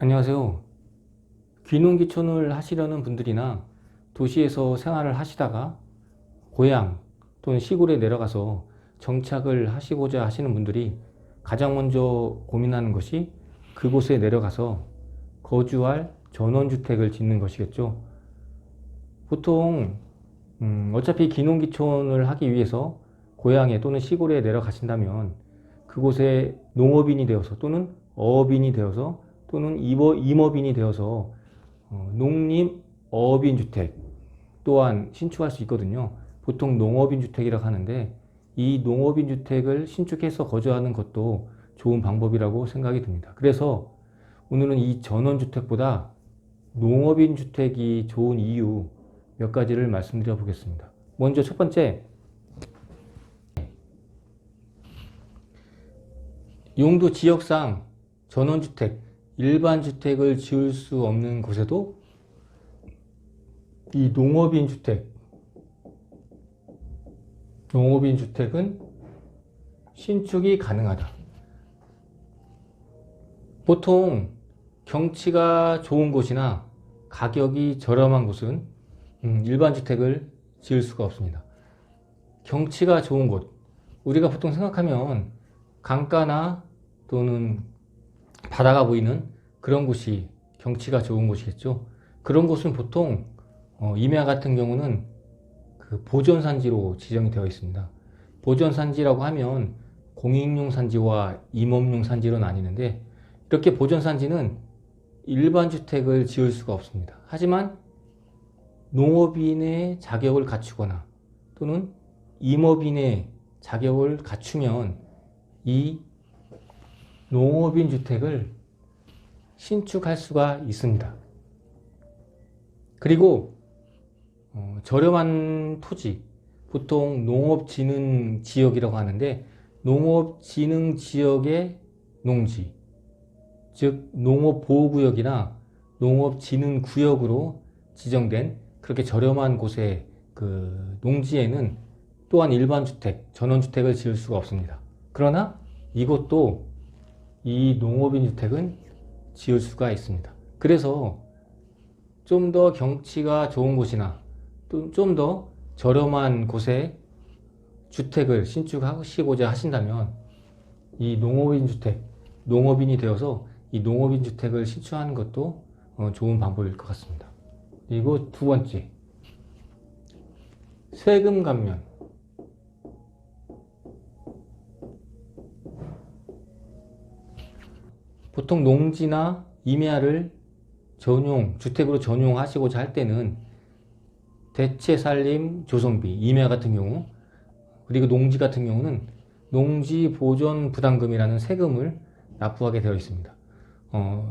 안녕하세요. 귀농귀촌을 하시려는 분들이나 도시에서 생활을 하시다가 고향 또는 시골에 내려가서 정착을 하시고자 하시는 분들이 가장 먼저 고민하는 것이 그곳에 내려가서 거주할 전원주택을 짓는 것이겠죠. 보통 어차피 귀농귀촌을 하기 위해서 고향에 또는 시골에 내려가신다면 그곳에 농업인이 되어서 또는 어업인이 되어서 또는 임업인이 되어서 농림 어업인 주택 또한 신축할 수 있거든요. 보통 농업인 주택이라고 하는데 이 농업인 주택을 신축해서 거주하는 것도 좋은 방법이라고 생각이 듭니다. 그래서 오늘은 이 전원주택보다 농업인 주택이 좋은 이유 몇 가지를 말씀드려 보겠습니다. 먼저 첫 번째, 용도 지역상 전원주택, 일반 주택을 지을 수 없는 곳에도 이 농업인 주택은 신축이 가능하다. 보통 경치가 좋은 곳이나 가격이 저렴한 곳은 일반 주택을 지을 수가 없습니다. 경치가 좋은 곳, 우리가 보통 생각하면 강가나 또는 바다가 보이는 그런 곳이 경치가 좋은 곳이겠죠. 그런 곳은 보통 임야 같은 경우는 그 보존산지로 지정이 되어 있습니다. 보존산지라고 하면 공익용 산지와 임업용 산지로 나뉘는데 이렇게 보존산지는 일반 주택을 지을 수가 없습니다. 하지만 농업인의 자격을 갖추거나 또는 임업인의 자격을 갖추면 이 농업인 주택을 신축할 수가 있습니다. 그리고 저렴한 토지, 보통 농업진흥지역이라고 하는데 농업진흥지역의 농지, 즉 농업보호구역이나 농업진흥구역으로 지정된 그렇게 저렴한 곳의 그 농지에는 또한 일반 주택, 전원주택을 지을 수가 없습니다. 그러나 이곳도 이 농업인 주택은 지을 수가 있습니다. 그래서 좀 더 경치가 좋은 곳이나 또 좀 더 저렴한 곳에 주택을 신축하시고자 하신다면 이 농업인 주택, 농업인이 되어서 이 농업인 주택을 신축하는 것도 좋은 방법일 것 같습니다. 그리고 두 번째, 세금 감면. 보통 농지나 임야를 주택으로 전용하시고자 할 때는 대체 살림 조성비, 임야 같은 경우, 그리고 농지 같은 경우는 농지 보존 부담금이라는 세금을 납부하게 되어 있습니다.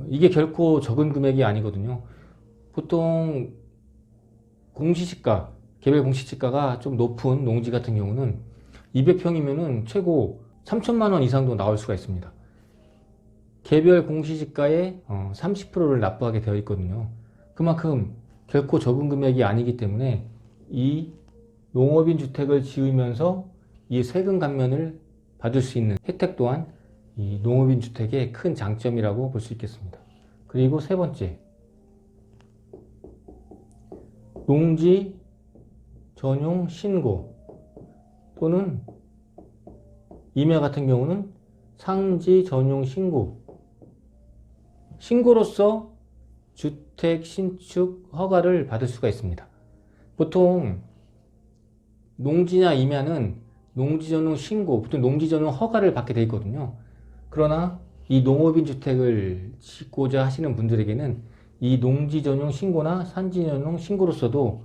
이게 결코 적은 금액이 아니거든요. 보통 공시지가, 개별 공시지가가 좀 높은 농지 같은 경우는 200평이면은 최고 3천만 원 이상도 나올 수가 있습니다. 개별 공시지가의 30%를 납부하게 되어 있거든요. 그만큼 결코 적은 금액이 아니기 때문에 이 농업인 주택을 지으면서 이 세금 감면을 받을 수 있는 혜택 또한 이 농업인 주택의 큰 장점이라고 볼 수 있겠습니다. 그리고 세 번째, 농지 전용 신고 또는 임야 같은 경우는 상지 전용 신고로서 주택 신축 허가를 받을 수가 있습니다. 보통 농지나 임야는 농지 전용 신고, 보통 농지 전용 허가를 받게 되어 있거든요. 그러나 이 농업인 주택을 짓고자 하시는 분들에게는 이 농지 전용 신고나 산지 전용 신고로서도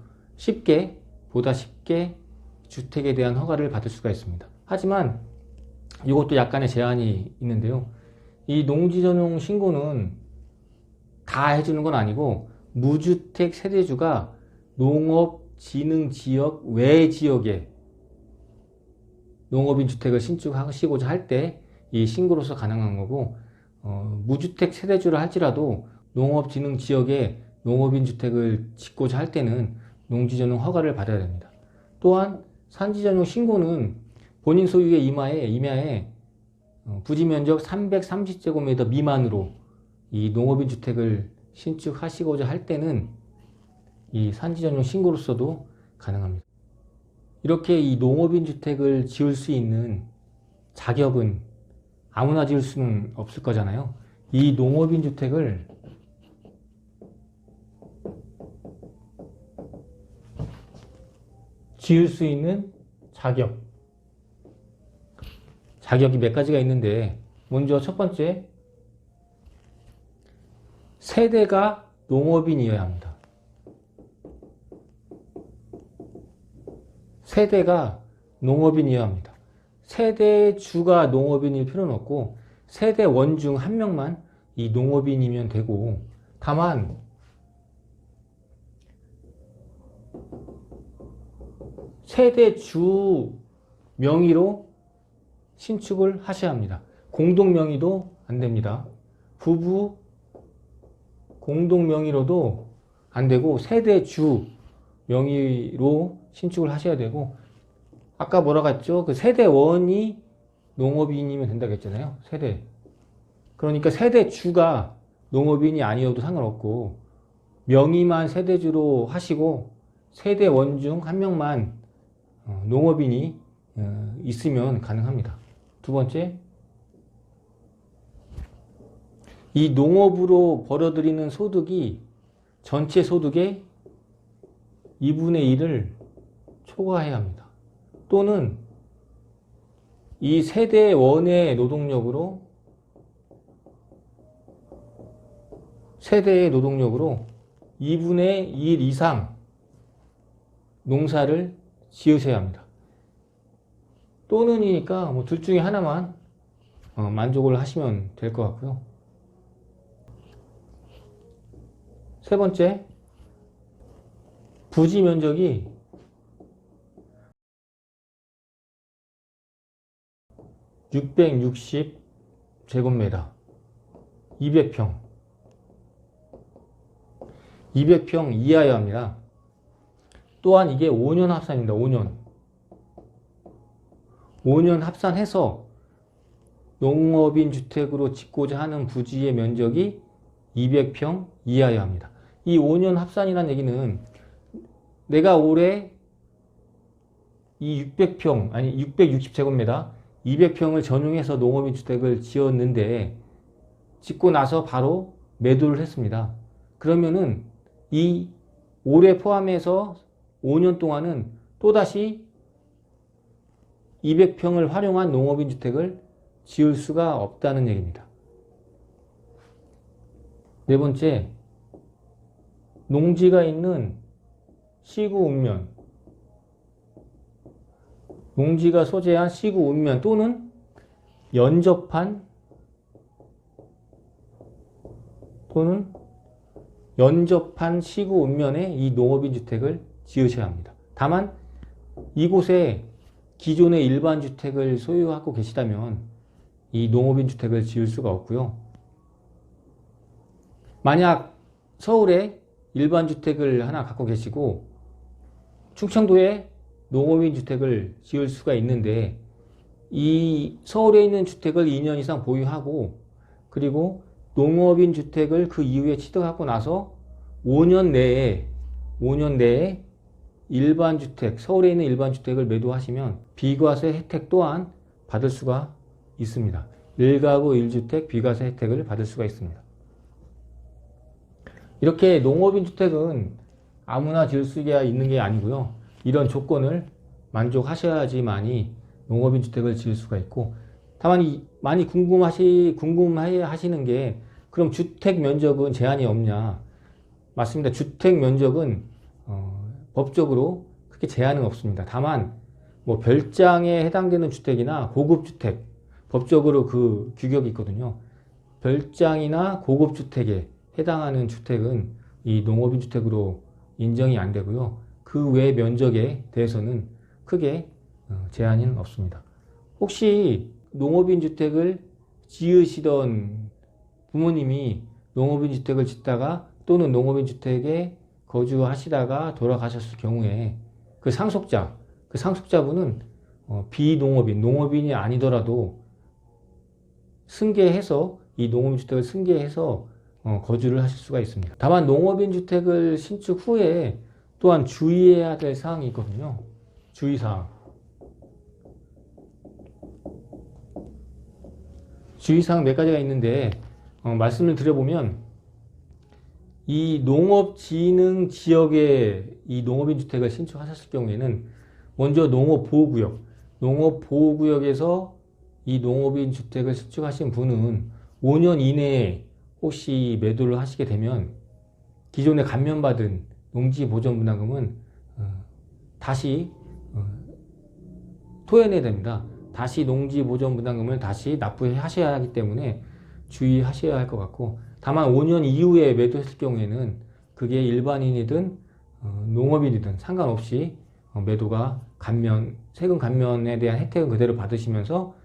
보다 쉽게 주택에 대한 허가를 받을 수가 있습니다. 하지만 이것도 약간의 제한이 있는데요. 이 농지 전용 신고는 다 해주는 건 아니고 무주택 세대주가 농업진흥지역 외 지역에 농업인 주택을 신축하시고자 할 때 이 신고로서 가능한 거고, 무주택 세대주를 할지라도 농업진흥지역에 농업인 주택을 짓고자 할 때는 농지전용 허가를 받아야 됩니다. 또한 산지전용 신고는 본인 소유의 임야에 부지 면적 330제곱미터 미만으로 이 농업인 주택을 신축하시고자 할 때는 이 산지 전용 신고로서도 가능합니다. 이렇게 이 농업인 주택을 지을 수 있는 자격은 아무나 지을 수는 없을 거잖아요. 이 농업인 주택을 지을 수 있는 자격이 몇 가지가 있는데, 먼저 첫 번째, 세대가 농업인이어야 합니다. 세대가 농업인이어야 합니다. 세대 주가 농업인일 필요는 없고 세대 원 중 한 명만 이 농업인이면 되고, 다만 세대 주 명의로 신축을 하셔야 합니다. 공동 명의도 안 됩니다. 부부 공동 명의로도 안 되고 세대 주 명의로 신축을 하셔야 되고, 아까 뭐라고 했죠? 그 세대원이 농업인이면 된다고 했잖아요. 세대. 그러니까 세대 주가 농업인이 아니어도 상관없고 명의만 세대주로 하시고 세대원 중 한 명만 농업인이 있으면 가능합니다. 두 번째, 이 농업으로 벌어들이는 소득이 전체 소득의 2분의 1을 초과해야 합니다. 또는 이 세대의 노동력으로 2분의 1 이상 농사를 지으셔야 합니다. 또는이니까 뭐 둘 중에 하나만 만족을 하시면 될 것 같고요. 세 번째, 부지 면적이 660제곱미터, 200평 이하여야 합니다. 또한 이게 5년 합산입니다. 5년 합산해서 농업인 주택으로 짓고자 하는 부지의 면적이 200평 이하여야 합니다. 이 5년 합산이라는 얘기는 내가 올해 이 660제곱미터 200평을 전용해서 농업인 주택을 지었는데 짓고 나서 바로 매도를 했습니다. 그러면은 이 올해 포함해서 5년 동안은 또다시 200평을 활용한 농업인 주택을 지을 수가 없다는 얘기입니다. 네 번째, 농지가 있는 시구 읍면, 농지가 소재한 시구 읍면 또는 연접한 시구 읍면에 이 농업인 주택을 지으셔야 합니다. 다만 이곳에 기존의 일반 주택을 소유하고 계시다면 이 농업인 주택을 지을 수가 없고요. 만약 서울에 일반 주택을 하나 갖고 계시고 충청도에 농업인 주택을 지을 수가 있는데, 이 서울에 있는 주택을 2년 이상 보유하고 그리고 농업인 주택을 그 이후에 취득하고 나서 5년 내에 일반 주택, 서울에 있는 일반 주택을 매도하시면 비과세 혜택 또한 받을 수가 있습니다. 1가구 1주택 비과세 혜택을 받을 수가 있습니다. 이렇게 농업인 주택은 아무나 지을 수가 있는 게 아니고요. 이런 조건을 만족하셔야지만이 농업인 주택을 지을 수가 있고, 다만 많이 궁금해 하시는 게, 그럼 주택 면적은 제한이 없냐? 맞습니다. 주택 면적은 법적으로 그렇게 제한은 없습니다. 다만 뭐 별장에 해당되는 주택이나 고급 주택, 법적으로 그 규격이 있거든요. 별장이나 고급 주택에 해당하는 주택은 이 농업인 주택으로 인정이 안 되고요. 그 외 면적에 대해서는 크게 제한은 없습니다. 혹시 농업인 주택을 지으시던 부모님이 농업인 주택을 짓다가 또는 농업인 주택에 거주하시다가 돌아가셨을 경우에 그 상속자분은 농업인이 아니더라도 승계해서 이 농업인 주택을 승계해서 거주를 하실 수가 있습니다. 다만 농업인 주택을 신축 후에 또한 주의해야 될 사항이 있거든요. 주의사항. 주의사항 몇 가지가 있는데 말씀을 드려보면 이 농업진흥 지역에 이 농업인 주택을 신축하셨을 경우에는 먼저 농업보호구역에서 이 농업인 주택을 신축하신 분은 5년 이내에 혹시 매도를 하시게 되면 기존에 감면받은 농지보전분담금은 다시 토해내야 됩니다. 다시 농지보전분담금을 다시 납부하셔야 하기 때문에 주의하셔야 할 것 같고, 다만 5년 이후에 매도했을 경우에는 그게 일반인이든 농업인이든 상관없이 매도가 세금 감면에 대한 혜택은 그대로 받으시면서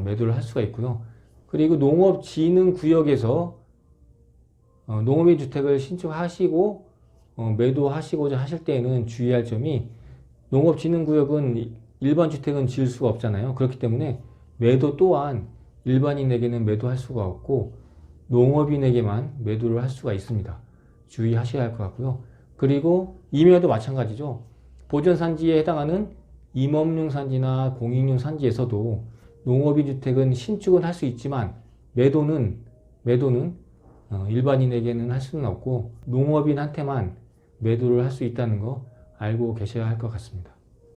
매도를 할 수가 있고요. 그리고 농업진흥구역에서 농업인 주택을 신축하시고 매도하시고자 하실 때에는 주의할 점이, 농업진흥구역은 일반 주택은 지을 수가 없잖아요. 그렇기 때문에 매도 또한 일반인에게는 매도할 수가 없고 농업인에게만 매도를 할 수가 있습니다. 주의하셔야 할 것 같고요. 그리고 임야도 마찬가지죠. 보전산지에 해당하는 임업용 산지나 공익용 산지에서도 농업인 주택은 신축은 할 수 있지만 매도는 일반인에게는 할 수는 없고 농업인한테만 매도를 할 수 있다는 거 알고 계셔야 할 것 같습니다.